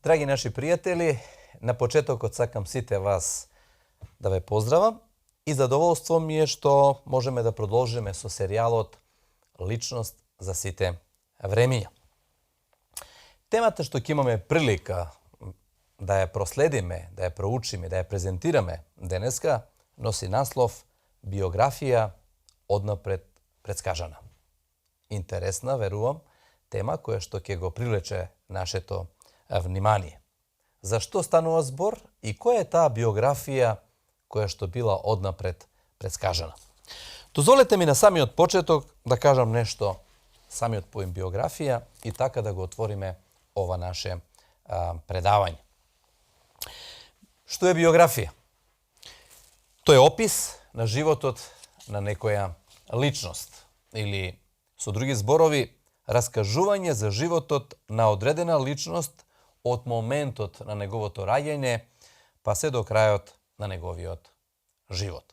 Драги наши пријатели, на почетокот сакам сите вас да ве поздравам и задоволство ми е што можеме да продолжиме со серијалот Личност за сите времиња. Темата што ќе имаме прилика да ја проследиме, да ја проучиме, да ја презентираме денеска носи наслов Биографија однапред предскажана. Интересна, верувам, тема која што ќе го привлече нашето внимание. Зашто станува збор и која е таа биографија која што била однапред предскажана? Дозволете ми на самиот почеток да кажам нешто самиот поим биографија и така да го отвориме ова наше предавање. Што е биографија? Тоа е опис на животот на некоја личност или, со други зборови, раскажување за животот на одредена личност од моментот на неговото раѓање па се до крајот на неговиот живот.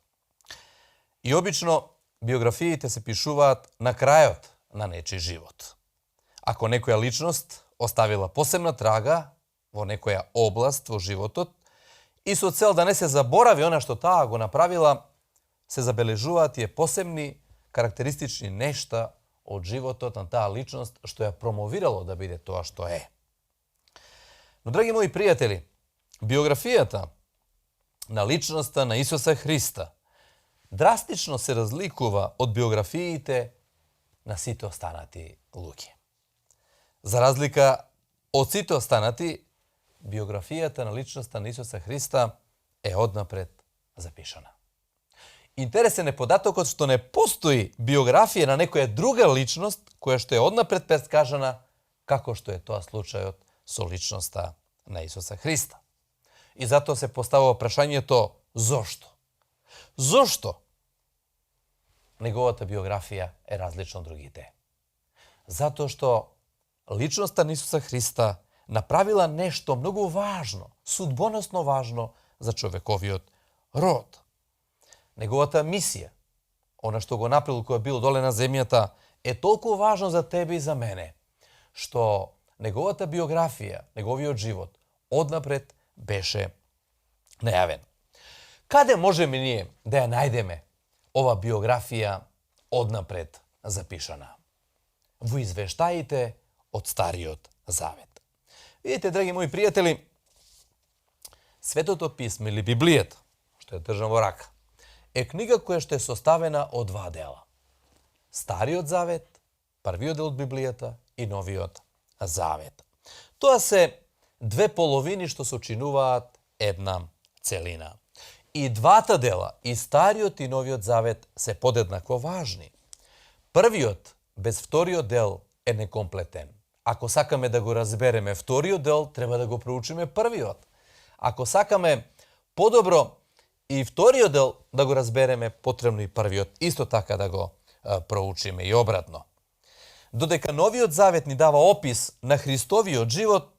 И обично биографиите се пишуваат на крајот на нечи живот. Ако некоја личност оставила посебна трага во некоја област во животот и со цел да не се заборави она што таа го направила, се забележуваат тие посебни карактеристични нешта од животот на таа личност што ја промовирало да биде тоа што е. Но, драги мои пријатели, биографијата на личноста на Исуса Христа драстично се разликува од биографиите на сите останати луѓе. За разлика од сите останати, биографијата на личноста на Исуса Христа е однапред запишана. Интересен е податокот што не постои биографија на некоја друга личност која што е однапред предскажана како што е тоа случајот со личноста на Исуса Христа. И затоа се поставува прашањето зошто? Зошто неговата биографија е различна од другите? Затоа што личноста на Исуса Христа направила нешто многу важно, судбоносно важно за човековиот род. Неговата мисија, она што го направил кога бил доле на земјата, е толку важно за тебе и за мене, што неговата биографија, неговиот живот, однапред беше најавен. Каде можеме ние да ја најдеме ова биографија однапред запишана? Во извештаите од Стариот Завет. Видите, драги мои пријатели, Светото писмо или Библијата, што ја држам во рака, е книга која што е составена од два дела. Стариот Завет, првиот дел од Библијата и Новиот Завет. Тоа се две половини што сочинуваат една целина. И двата дела, и Стариот и Новиот Завет, се подеднакво важни. Првиот, без вториот дел, е некомплетен. Ако сакаме да го разбереме вториот дел, треба да го проучиме првиот. Ако сакаме подобро и вториот дел да го разбереме, потребно и првиот исто така да го проучиме и обратно. Додека Новиот Завет ни дава опис на Христовиот живот,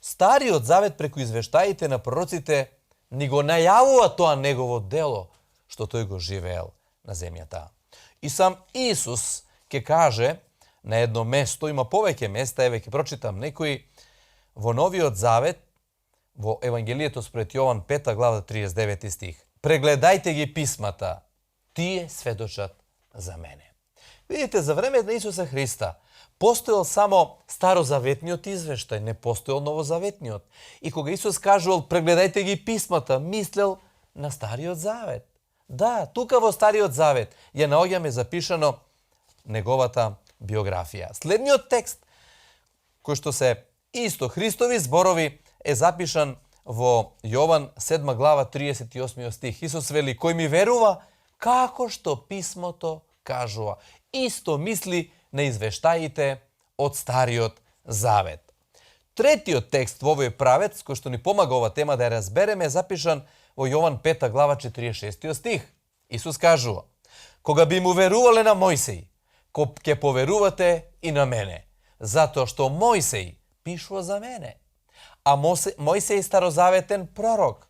Стариот Завет преку извештаите на пророците ни го најавува тоа негово дело што тој го живеел на земјата. И сам Исус ќе каже на едно место, има повеќе места, еве ќе прочитам некои, во Новиот Завет, во Евангелието според Јован 5 глава 39 стих. Прегледајте ги писмата, тие сведочат за мене. Видите, за време на Исуса Христа постоел само старозаветниот извештај, не постоел новозаветниот. И кога Исус кажувал прегледајте ги писмата, мислел на Стариот Завет. Да, тука во Стариот Завет ја наоѓаме запишано неговата биографија. Следниот текст, кој што се исто Христови зборови, е запишан во Јован 7 глава 38 стих. Исус вели, кој ми верува, како што писмото кажува. Исто мисли на извештаите од Стариот Завет. Третиот текст во овој правец, кој што ни помага ова тема да ја разбереме, е запишан во Јован 5 глава 46 стих. Исус кажува, кога би му верувале на Мојсеј, ќе поверувате и на мене, затоа што Мојсеј пишува за мене. А Мојсеј е старозаветен пророк.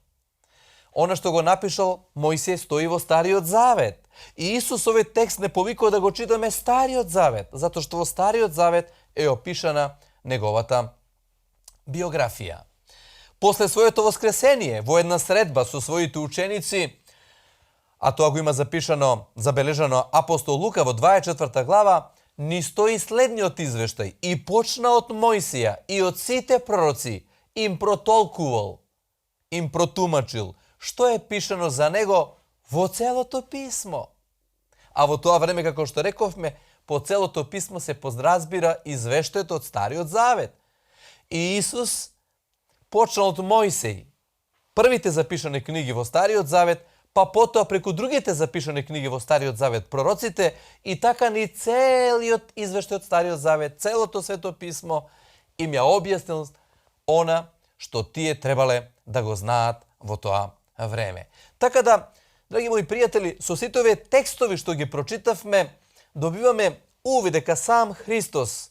Она што го напишал Мојсеј стои во Стариот Завет. И Исус овој текст не повикува да го читаме Стариот Завет, затоа што во Стариот Завет е опишана неговата биографија. После своето воскресение, во една средба со своите ученици, а тоа го има забележано апостол Лука во 24 глава, ни стои следниот извештај. И почна од Мојсија и од сите пророци, им протолкувал, им протумачил, што е пишано за него во целото писмо. А во тоа време, како што рековме, по целото писмо се подразбира извештајот од Стариот Завет. И Исус почнал од Мојсеј, првите запишани книги во Стариот Завет, па потоа преку другите запишани книги во Стариот Завет, пророците, и така ни целиот извештај од Стариот Завет, целото Свето писмо им ја објаснил она што тие требале да го знаат во тоа време. Така да, драги мои пријатели, со сите овие текстови што ги прочитавме, добиваме увид дека сам Христос,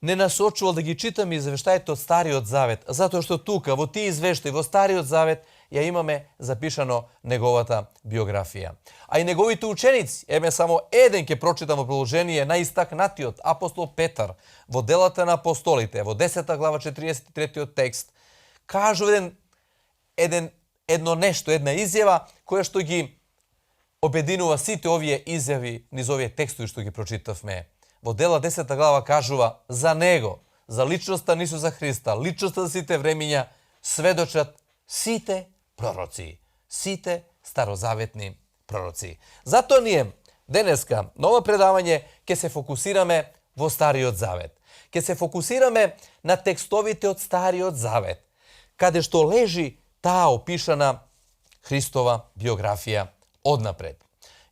не насочувал да ги читаме извештаите од Стариот Завет, затоа што тука, во тие извештаи, во Стариот Завет, ја имаме запишано неговата биографија. А и неговите ученици, само еден ќе прочитам во приложение наистакнатиот апостол Петар, во Делата на апостолите, во 10 глава 43 текст, кажува едно нешто, една изјава, која што ги обединува сите овие изјави низ овие текстови што ги прочитавме. Во Дела 10 глава кажува за него, за личноста на Исуса Христа, личноста за сите времиња, сведочат сите пророци, сите старозаветни пророци. Затоа ние денеска на ова предавање ќе се фокусираме во Стариот Завет. Ќе се фокусираме на текстовите од Стариот Завет, каде што лежи таа опишана Христова биографија однапред.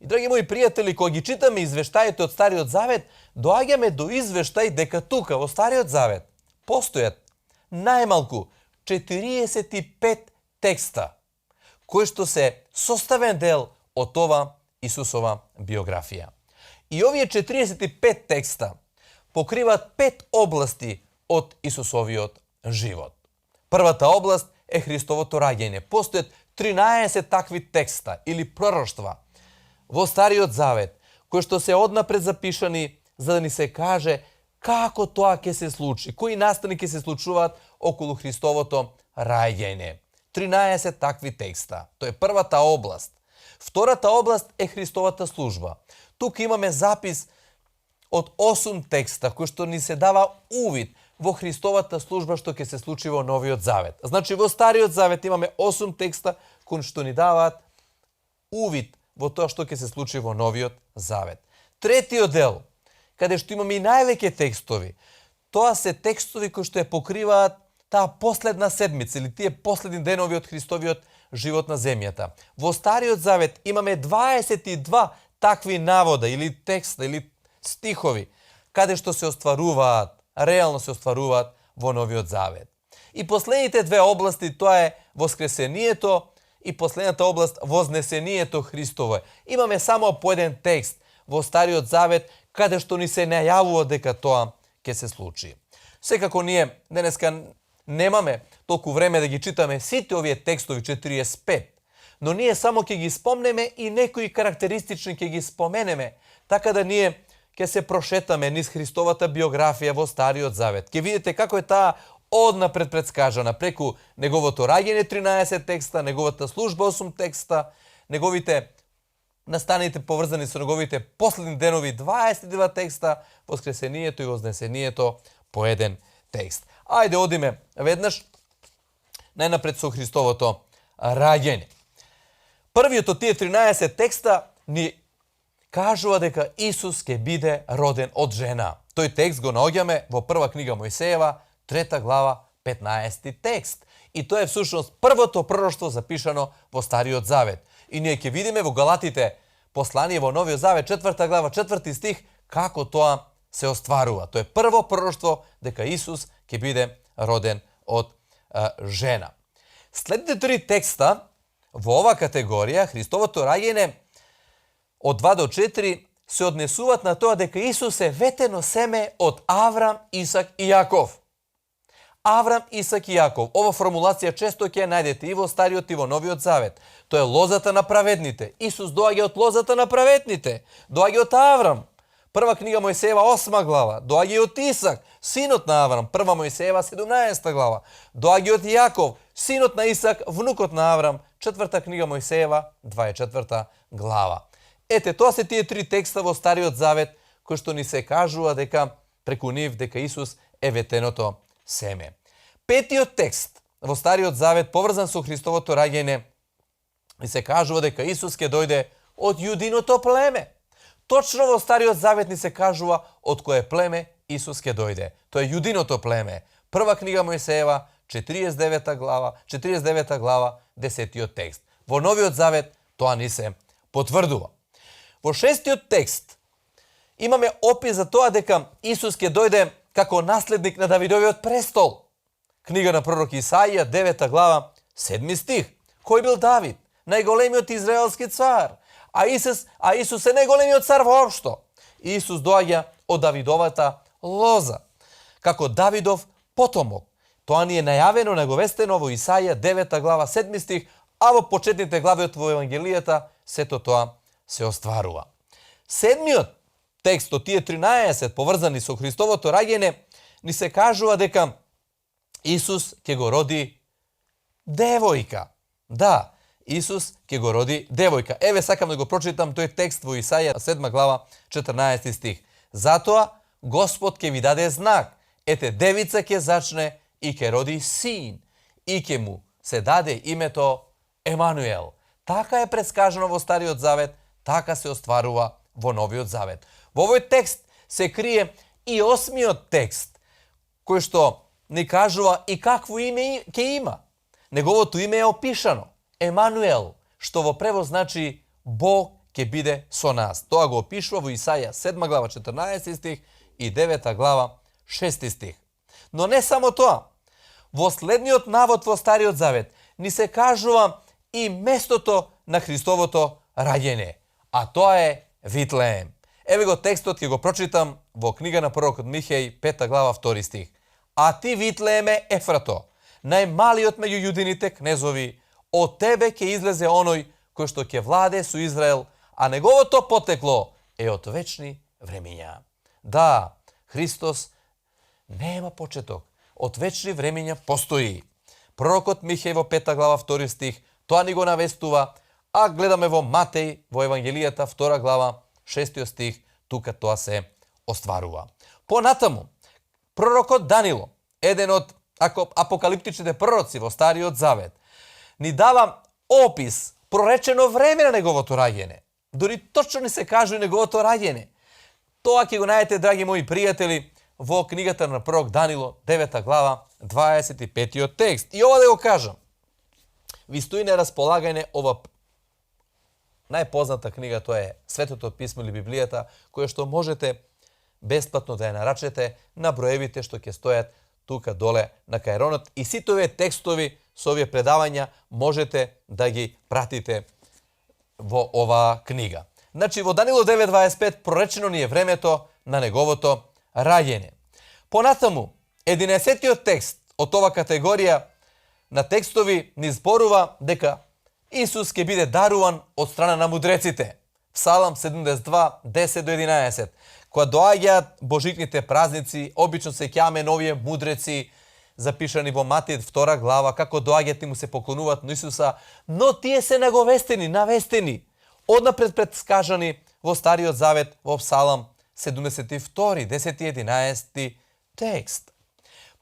И, драги мои пријатели, кога ги читаме извештаите од Стариот Завет, доаѓаме до извештај дека тука, во Стариот Завет, постојат најмалку 45 текста, кои што се составен дел од ова Исусова биографија. И овие 45 текста покриваат 5 области од Исусовиот живот. Првата област е Христовото раѓање. Постојат 13 такви текста или пророштва во Стариот Завет, кои што се однапред запишани за да ни се каже како тоа ќе се случи, кои настани ќе се случуваат околу Христовото раѓање. 13 такви текста. Тоа е првата област. Втората област е Христовата служба. Тука имаме запис од 8 текста кои што ни се дава увид во Христовата служба што ќе се случи во Новиот Завет. Значи во Стариот Завет имаме 8 текста кои што ни даваат увид во тоа што ќе се случи во Новиот Завет. Третиот дел, каде што имаме и највеќе текстови, тоа се текстови кои што ја покриваат таа последна седмица или тие последни денови од Христовиот живот на земјата. Во Стариот Завет имаме 22 такви навода или текста или стихови, каде што се остваруваат, реално се остваруваат во Новиот Завет. И последните две области, тоа е воскресението и последната област вознесението Христово. Имаме само по еден текст во Стариот Завет, каде што ни се најавува дека тоа ќе се случи. Секако ние денеска немаме толку време да ги читаме сите овие текстови 45, но ние само ќе ги спомнеме и некои карактеристични ќе ги споменеме, така да ние ќе се прошетаме низ Христовата биографија во Стариот Завет. Ќе видите како е таа однапред предскажана преку неговото раѓање 13 текста, неговата служба 8 текста, неговите настаните поврзани со неговите последни денови 22 текста, воскресението и вознесението по еден текст. Ајде одиме веднаш најнапред со Христовото раѓање. Првиот од тие 13 текста ни кажува дека Исус ќе биде роден од жена. Тој текст го наоѓаме во прва книга Мојсеева, 3 глава, 15 текст. И тоа е всушност првото пророштво запишано во Стариот Завет. И ние ќе видиме во Галатите, послание во Новиот Завет, 4 глава, 4 стих, како тоа се остварува. Тоа е прво пророштво дека Исус ќе биде роден од жена. Следните 3 текста во ова категорија, Христовото раѓање, од 2 до 4, се однесуваат на тоа дека Исус е ветено семе од Аврам, Исак и Јаков. Аврам, Исак и Јаков. Ова формулација често ќе ја најдете и во Стариот и во Новиот Завет. Тоа е лозата на праведните. Исус доаѓа од лозата на праведните. Доаѓа од Аврам. Prva knjiga Mojsejeva 8. glava. Doaѓа од Исак, синот на Аврам. Прва Мојсеева 17. глава. Доаѓа од Јаков, синот на Исак, внукот на Аврам. Четврта книга Мојсеева 24. глава. Ете, тоа се тие три текста во Стариот Завет кои што ни се кажува дека преку нив дека Исус е ветеното семе. Петиот текст во Стариот Завет поврзан со Христовото раѓање ни се кажува дека Исус ќе дојде од јудиното племе. Точно во Стариот Завет ни се кажува од кое племе Исус ќе дојде. Тоа е јудиното племе. Прва книга Мојсеева 49 глава, 10 текст. Во Новиот Завет тоа ни се потврдува. Во 6 текст имаме опис за тоа дека Исус ќе дојде како наследник на Давидовиот престол. Книга на пророк Исаија, 9 глава, 7 стих. Кој бил Давид? Најголемиот израелски цар. А Исус е најголемиот цар воопшто. Исус доаѓа од Давидовата лоза, како Давидов потомок. Тоа ни е најавено, наговестено во Исаија 9 глава 7 стих, а во почетните глави од Евангелијата сето тоа се остварува. Седмиот текст од тие 13 поврзани со Христовото раѓање ни се кажува дека Исус ќе го роди девојка. Да, Исус ќе го роди девојка. Еве сакам да го прочитам тој текст во Исаија 7 глава 14 стих. Затоа Господ ќе ви даде знак. Ете, девица ќе зачне и ќе роди син. И ќе му се даде името Емануел. Така е предскажано во Стариот Завет, така се остварува во Новиот Завет. Во овој текст се крие и 8-миот текст, кој што ни кажува и какво име ќе има. Неговото име е опишано. Емануел, што во превод значи Бог ќе биде со нас. Тоа го опишува во Исаја 7 глава 14 стих и 9 глава 6 стих. Но не само тоа. Во следниот навод во Стариот Завет ни се кажува и местото на Христовото раѓање, а тоа е Витлеем. Еве го текстот, ќе го прочитам во книга на пророкот Михеј 5 глава 2 стих. А ти Витлееме Ефрато, најмалиот меѓу јудините кнезови, од тебе ќе излезе оној кој што ќе владе со Израел, а неговото потекло е од вечни времиња. Да, Христос нема почеток, од вечни времиња постои. Пророкот Михеј во 5 глава 2 стих, тоа ни го навестува, а гледаме во Матеј, во Евангелијата 2 глава 6 стих, тука тоа се остварува. Понатаму, пророкот Данило, еден од апокалиптичните пророци во Стариот Завет, ни дава опис, проречено време на неговото раѓање. Дори точно ни се кажува неговото раѓање. Тоа ќе го најдете, драги мои пријатели, во книгата на пророк Данило, 9 глава, 25 текст. И ова да го кажам. Ви стои на располагање ова најпозната книга, тоа е Светото писмо или Библијата, која што можете бесплатно да ја нарачете на броевите што ќе стојат тука доле на кајронот. И сите овие текстови со овие предавања можете да ги пратите во оваа книга. Значи, во Данило 9.25 проречено ни е времето на неговото раѓање. Понатаму, 11-тиот текст од ова категорија на текстови ни зборува дека Исус ќе биде даруван од страна на мудреците. Псалам 72, 10-11. Кога доаѓаат божитните празници, обично се ќаме новие мудреци, запишани во Матеј 2 глава, како доаѓаат и му се поклонуваат на Исуса, но тие се навестени, однапред предскажани во Стариот Завет, во Псалам 72, 10-11 текст.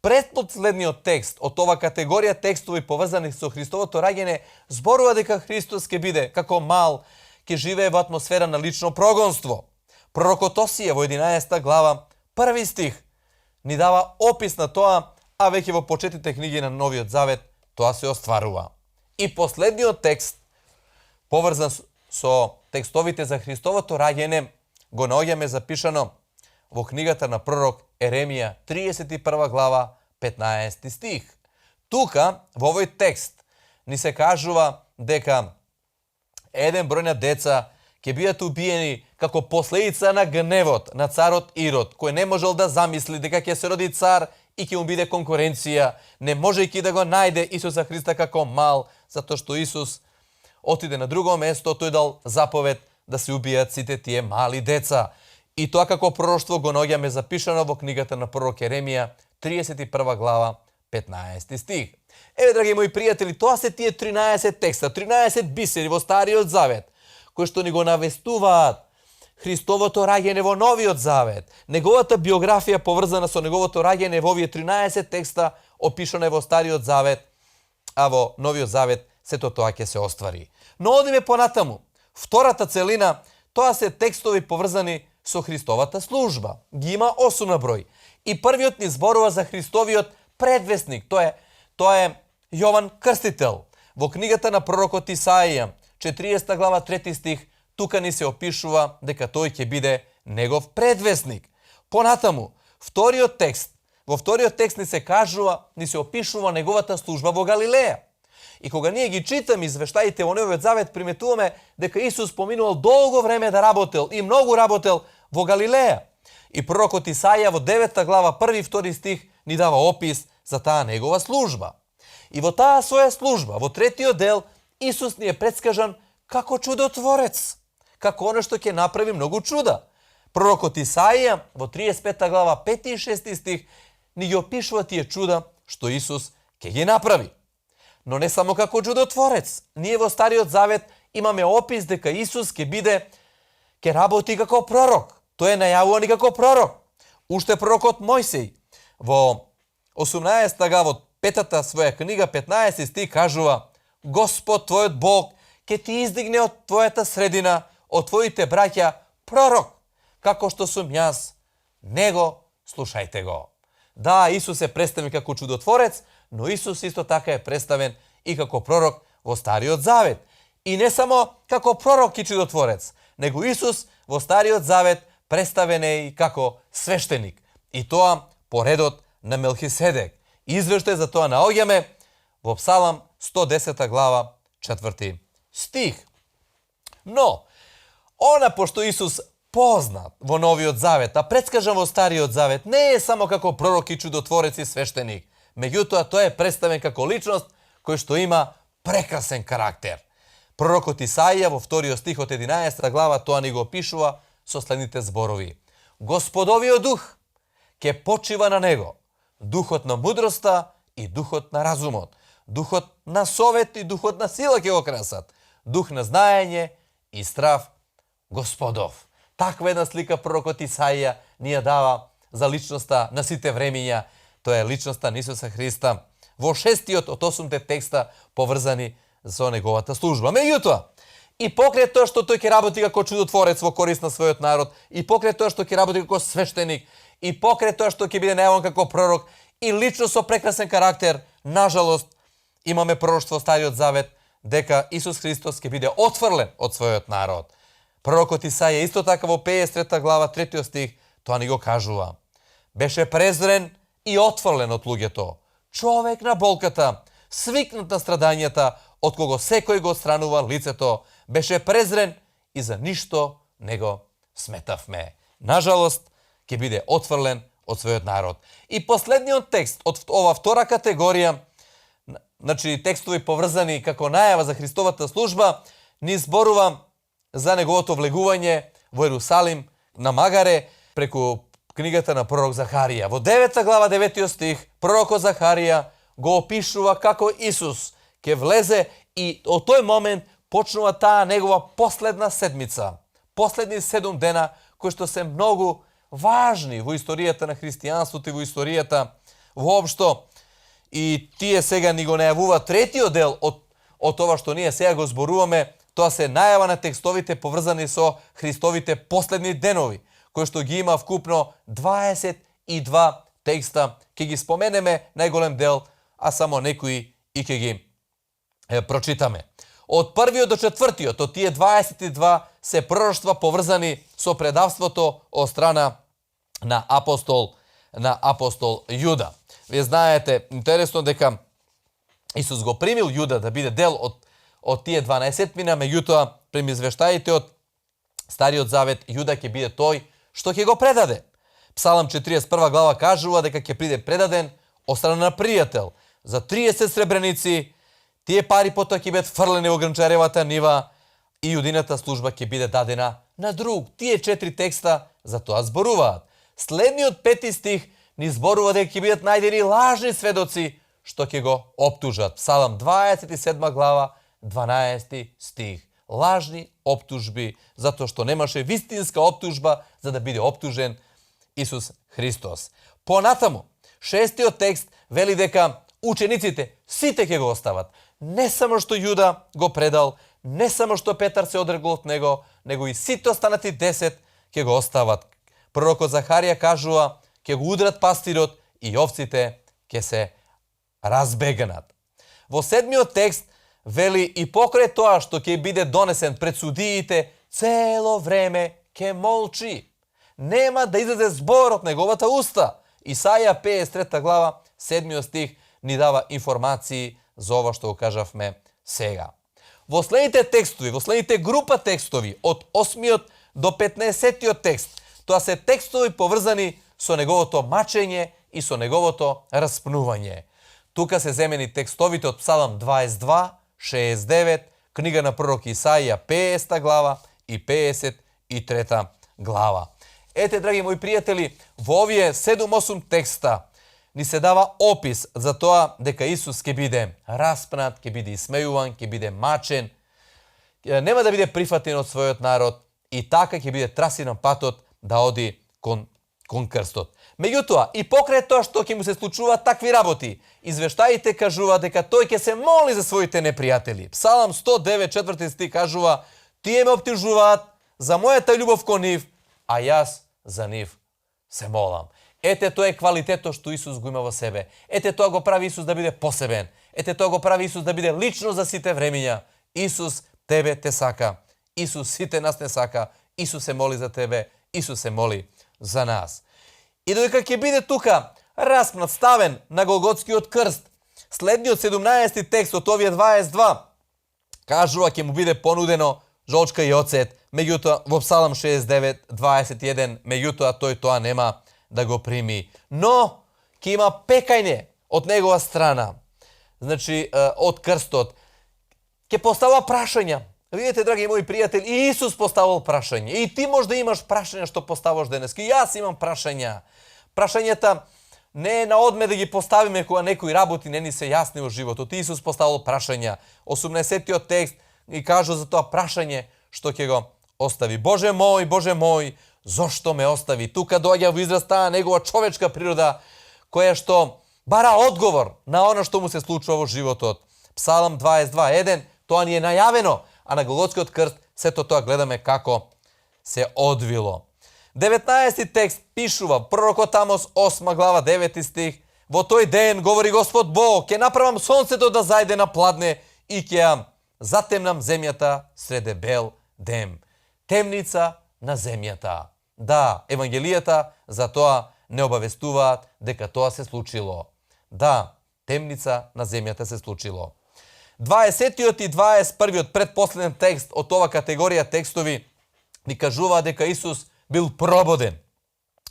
Предпоследниот текст од ова категорија текстови поврзани со Христовото раѓање зборува дека Христос ќе биде како мал, ќе живее во атмосфера на лично прогонство. Пророкот Осија во 11 глава, 1 стих, ни дава опис на тоа, а веќе во почетните книги на Новиот Завет тоа се остварува. И последниот текст, поврзан со текстовите за Христовото раѓање, го наоѓаме запишано во книгата на пророк Еремија, 31 глава, 15 стих. Тука, во овој текст, ни се кажува дека еден број на деца ќе бидат убиени како последица на гневот на царот Ирод, кој не можел да замисли дека ќе се роди цар и ќе му биде конкуренција, не можејќи да го најде Исуса Христа како мал, затоа што Исус отиде на друго место, тој дал заповед да се убијат сите тие мали деца. И тоа како пророштво го наоѓаме запишано во книгата на пророк Еремија, 31 глава, 15 стих. Еве, драги мои пријатели, тоа се тие 13 текста, 13 бисери во Стариот Завет, кои што ни го навестуваат Христовото раѓање во Новиот Завет, неговата биографија поврзана со неговото раѓање во овие 13 текста опишане во Стариот Завет, а во Новиот Завет сето тоа ќе се оствари. Но одиме понатаму. Втората целина, тоа се текстови поврзани со Христовата служба. Ги има 8 на број. И првиот ни зборува за Христовиот предвестник. Тоа е Јован Крстител. Во книгата на пророкот Исаија, 40 глава 3 стих, тука ни се опишува дека тој ќе биде негов предвестник. Понатаму, во вториот текст ни се кажува, ни се опишува неговата служба во Галилеја. И кога ние ги читаме извештаите во Новиот Завет, приметуваме дека Исус поминувал долго време да работел и многу работел во Галилеја. И пророкот Исаија во 9 глава 1 и 2 стих ни дава опис за таа негова служба. И во таа своја служба, во третиот дел, Исус ни е предскажан како чудотворец, како оно што ќе направи многу чуда. Пророкот Исаија во 35 глава 5 и 6 стих ни ги опишува тие чуда што Исус ќе ги направи. Но не само како чудотворец. Ние во Стариот Завет имаме опис дека Исус ќе работи како пророк. Тој е најавуван и како пророк. Уште пророкот Мојсей во 18 глава од петата своја книга 15 стих кажува: Господ твојот Бог ќе ти издигне од твојата средина, од твоите браќа пророк, како што сум јас. Него слушајте го. Да, Исус е представен како чудотворец, но Исус исто така е представен и како пророк во Стариот Завет. И не само како пророк и чудотворец, него Исус во Стариот Завет представен е и како свештеник. И тоа по редот на Мелхиседек. Извештај за тоа наоѓаме во Псалам 110 глава 4 стих. Но, пошто Исус познат во Новиот Завет, а предскажан во Стариот Завет, не е само како пророк и чудотворец и свештеник. Меѓутоа, тој е представен како личност кој што има прекрасен карактер. Пророкот Исаија во 2 стих од 11 глава тоа ни го опишува со следните зборови: Господовиот дух ќе почива на него, духот на мудроста и духот на разумот, духот на совет и духот на сила ќе го красат, дух на знаење и страв Господов. Таква една слика пророкот Исаија ни ја дава за личноста на сите времиња. Тоа е личноста на Исуса Христа во 6 од 8 текста поврзани со неговата служба. Меѓутоа, и покрај тоа што тој ќе работи како чудотворец во корист на својот народ, и покрај тоа што ќе работи како свештеник, и покрај тоа што ќе биде најавен како пророк и лично со прекрасен карактер, нажалост, имаме пророштво во Стариот Завет дека Исус Христос ќе биде отфрлен од својот народ. Пророкот Исаија исто така во 53 глава 3 стих тоа ни го кажува: Беше презрен и отфрлен од луѓето, човек на болката, свикнат на страдањата, од кого секој го отстранува лицето, беше презрен и за ништо не го сметавме. Нажалост, ќе биде отфрлен од својот народ. И последниот текст од ова втора категорија, значи текстови поврзани како најава за Христовата служба, ни зборува за неговото влегување во Ерусалим на Магаре преку книгата на пророк Захарија. Во 9 глава 9 стих пророкот Захарија го опишува како Исус ќе влезе и од тој момент почнува таа негова последна седмица, последни 7 дена кои што се многу важни во историјата на христијанството и во историјата воопшто. И тие сега ни го најавува третиот дел од тоа што ние сега го зборуваме. Тоа се најава на текстовите поврзани со Христовите последни денови, кои што ги има вкупно 22 текста. Ке ги споменеме најголем дел, а само некои и ке ги прочитаме. Од 1 до 4 од тие 22 се пророштва поврзани со предавството од страна на апостол Јуда. Вие знаете, интересно дека Исус го примил Јуда да биде дел од тие 12-мина, меѓутоа, прем извештаите од Стариот Завет, Јуда ќе биде тој што ќе го предаде. Псалам 41 глава кажува дека ќе биде предаден од страна на пријател за 30 сребреници. Тие пари потоа ќе бидат фрлени во гранчаревата нива и јудината служба ќе биде дадена на друг. Тие 4 текста затоа зборуваат. Следниот 5 стих ни зборува дека ќе бидат најдени лажни сведоци што ќе го оптужат. Псалам 27 глава, 12 стих. Лажни оптужби, затоа што немаше вистинска оптужба за да биде оптужен Исус Христос. Понатаму, 6-тиот текст вели дека учениците сите ќе го остават. Не само што Јуда го предал, не само што Петар се одрекол од него, него и сите останати 10 ќе го остават. Пророкот Захарија кажува, ќе го удрат пастирот и овците ќе се разбеганат. Во 7-миот текст вели и покрај тоа што ќе биде донесен пред судиите, цело време ќе молчи. Нема да излезе збор од неговата уста. Исаја 53 глава, 7 стих ни дава информации за ова што го кажавме сега. Во следните текстови, во следните група текстови од 8 до 15 текст, тоа се текстови поврзани со неговото мачење и со неговото распнување. Тука се земени текстовите од Псалам 22, 69, книга на пророк Исаија 50 глава и 53 глава. Ете, драги мои пријатели, во овие 7-8 текста ни се дава опис за тоа дека Исус ќе биде распнат, ќе биде исмејуван, ќе биде мачен, нема да биде прифатен од својот народ и така ќе биде трасиран патот да оди кон крстот. Меѓутоа, и покрај тоа што ќе му се случуваат такви работи, извештаите кажува дека тој ќе се моли за своите непријатели. Псалам 109, 4 стих кажува: тие ме оптужуваат за мојата љубов кон нив, а јас за нив се молам. Ете, тоа е квалитетот што Исус го има во себе. Ете, тоа го прави Исус да биде посебен. Ете, тоа го прави Исус да биде лично за сите времења. Исус тебе те сака. Исус сите нас не сака. Исус се моли за тебе. Исус се моли за нас. И додека ќе биде тука распнат, ставен на Голготскиот крст, следниот 17 текст од овие 22 кажува ќе му биде понудено жолчка и оцет, меѓутоа во Псалам 69, 21, меѓутоа тој тоа нема да го прими. Но ќе има пекање од негова страна, значи од крстот, ќе постава прашања. Видите, драги мои пријатели, и Исус поставил прашање. И ти може да имаш прашања што поставаш денес. И јас имам прашања. Прашањата не е на одме да ги поставиме кога некои работи не ни се јасни во животот. Исус поставил прашања. 18-тиот текст и кажува за тоа прашање што ќе го остави. Боже мој, зошто ме остави? Тука доаѓа во израз таа негова човечка природа, која што бара одговор на она што му се случува во животот. Псалам 22:1, тоа ни е најавено, а на Голготскиот крст сето тоа гледаме како се одвило. 19 текст пишува пророкот Амос 8 глава 9 стих: во тој ден говори Господ Бог, ќе направам сонцето да зајде на пладне и ќе ја затемнам земјата среде бел дем. Темница на земјата. Да, евангелијата за тоа не обавестуваат дека тоа се случило. Да, темница на земјата се случило. 20-тиот и 21-тиот предпоследен текст од ова категорија текстови ни кажува дека Исус бил прободен.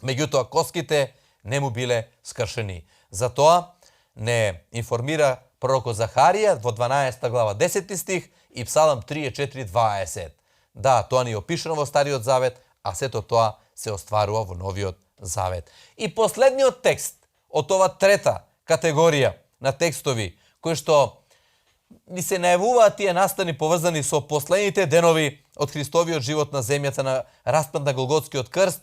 Меѓутоа коските не му биле скршени. Затоа не информира пророкот Захарија во 12 глава 10 стих и Псалам 34:20. Да, тоа ни е опишано во Стариот Завет, а сето тоа се остварува во Новиот Завет. И последниот текст од ова трета категорија на текстови, кои што ни се најавуваат тие настани поврзани со последните денови од Христовиот живот на земјата, на распнат на Голготскиот крст,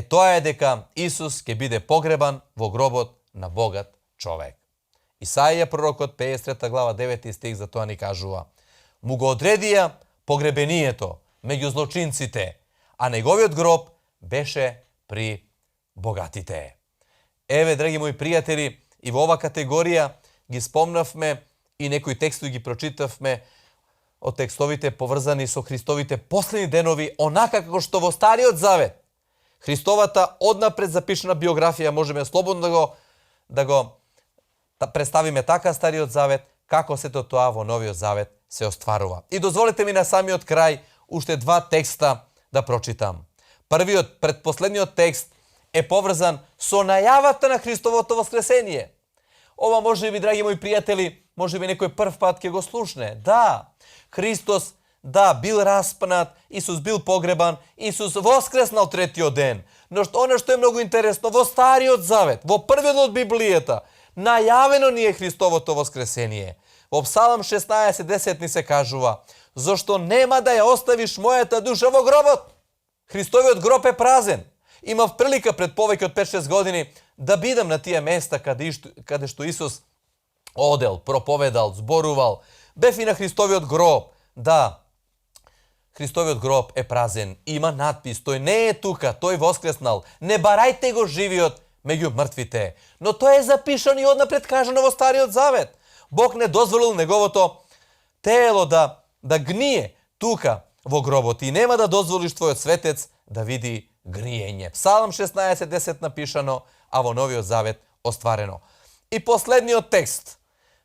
тоа е дека Исус ќе биде погребан во гробот на богат човек. Исаија пророкот 53 глава 9 стих за тоа ни кажува: му го одредија погребението меѓу злочинците, а неговиот гроб беше при богатите. Еве, драги мои пријатели, и во ова категорија ги спомнавме и некои текстови ги прочитавме од текстовите поврзани со Христовите последни денови, онака како што во Стариот Завет Христовата однапред запишана биографија можеме слободно да го представиме така Стариот Завет, како сето тоа во Новиот Завет се остварува. И дозволете ми на самиот крај уште два текста да прочитам. Првиот, предпоследниот текст е поврзан со најавата на Христовото воскресение. Ова може би, драги мои пријатели, може би некој прв пат ќе го слушне. Да, Христос Да, бил распнат, Исус бил погребан, Исус воскреснал третиот ден. Но оно што е многу интересно, во Стариот Завет, во првиот од Библијата, најавено ни е Христовото воскресение. Во Псалм 16:10 ни се кажува: зошто нема да ја оставиш мојата душа во гробот? Христовиот гроб е празен. Имав прилика пред повеќе од 5-6 години да бидам на тие места каде што Исус одел, проповедал, зборувал. Бев и на Христовиот гроб. Да, Христовиот гроб е празен. Има надпис: тој не е тука, тој воскреснал. Не барајте го живиот меѓу мртвите. Но тоа е запишано и однапред кажано во Стариот Завет. Бог не дозволил неговото тело да гние тука во гробот и нема да дозволиш твојот светец да види гниење. Псалм 16:10 напишано, а во Новиот Завет остварено. И последниот текст.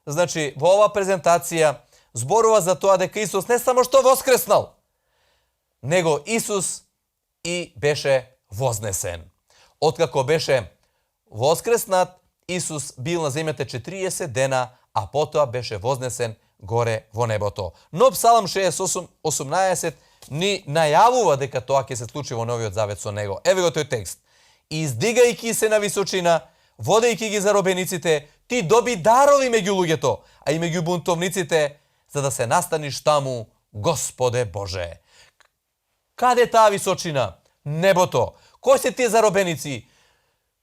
Значи, во ова презентација зборува за тоа дека Исус не само што воскреснал, него Исус и беше вознесен. Откако беше воскреснат, Исус бил на земјата 40 дена, а потоа беше вознесен горе во небото. Но Псалм 68:18 ни најавува дека тоа ќе се случи во Новиот Завет со него. Еве го тој текст. Издигајќи се на височина, водејќи ги заробениците, ти доби дарови меѓу луѓето, а и меѓу бунтовниците, за да се настаниш таму, Господе Боже. Каде е таа височина? Небото. Кои се тие заробеници?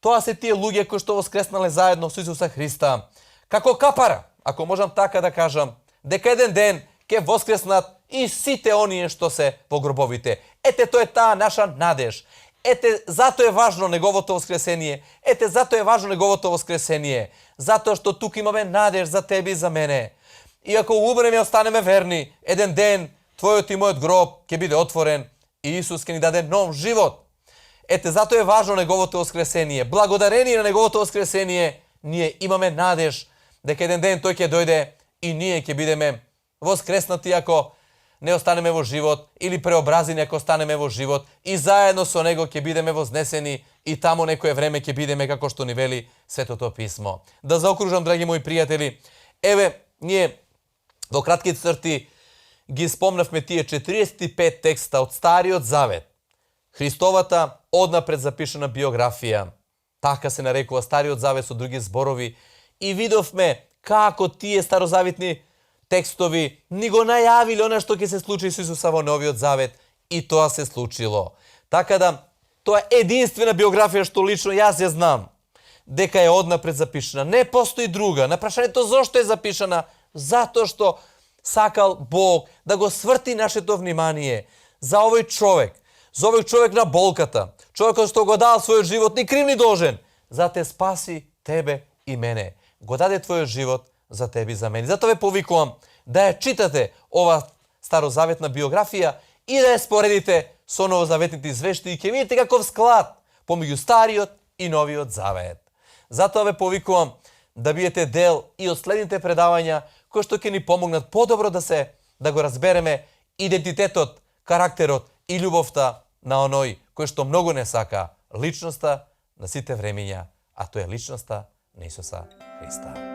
Тоа се тие луѓе кои што воскреснале заедно со Исуса Христа. Како капара, ако можам така да кажам, дека еден ден ќе воскреснат и сите оние што се во гробовите. Ете, тоа е таа наша надеж. Ете, зато е важно неговото воскресение. Ете, зато е важно неговото воскресение. Затоа што тука имаме надеж за тебе и за мене. И ако умреме и останеме верни, еден ден твојот и мојот гроб ќе биде отворен и Исус ќе ни даде нов живот. Ете, зато е важно неговото воскресение. Благодарение на неговото воскресение, ние имаме надеж дека еден ден тој ќе дојде и ние ќе бидеме воскреснати ако не останеме во живот, или преобразени ако останеме во живот, и заедно со него ќе бидеме вознесени и таму некое време ќе бидеме како што ни вели Светото Писмо. Да заокружам, драги мои пријатели, еве, ние во кратки црти ги спомнавме тие 45 текста од Стариот Завет. Христовата однапред запишана биографија, така се нарекува Стариот Завет со други зборови, и видовме како тие старозаветни текстови ни го најавиле она што ќе се случи со Исуса во Новиот Завет, и тоа се случило. Така да, тоа е единствена биографија што лично јас ја знам, дека е однапред запишана. Не постои друга. На прашањето зошто е запишана? Затоа што сакал Бог да го сврти нашето внимание за овој човек, за овој човек на болката, човекот што го дал својот живот ни крив ни должен, за те спаси тебе и мене. Го даде твојот живот за тебе и за мене. Затоа ве повикувам да ја читате ова старозаветна биографија и да ја споредите со новозаветните извешти и ќе видите каков склад помеѓу Стариот и Новиот Завет. Затоа ве повикувам да биете дел и од следните предавања кои што ќе ни помогнат подобро да го разбереме идентитетот, карактерот и љубовта на оној кој што многу не сака личноста на сите времиња, а тоа е личноста на Исуса Христа.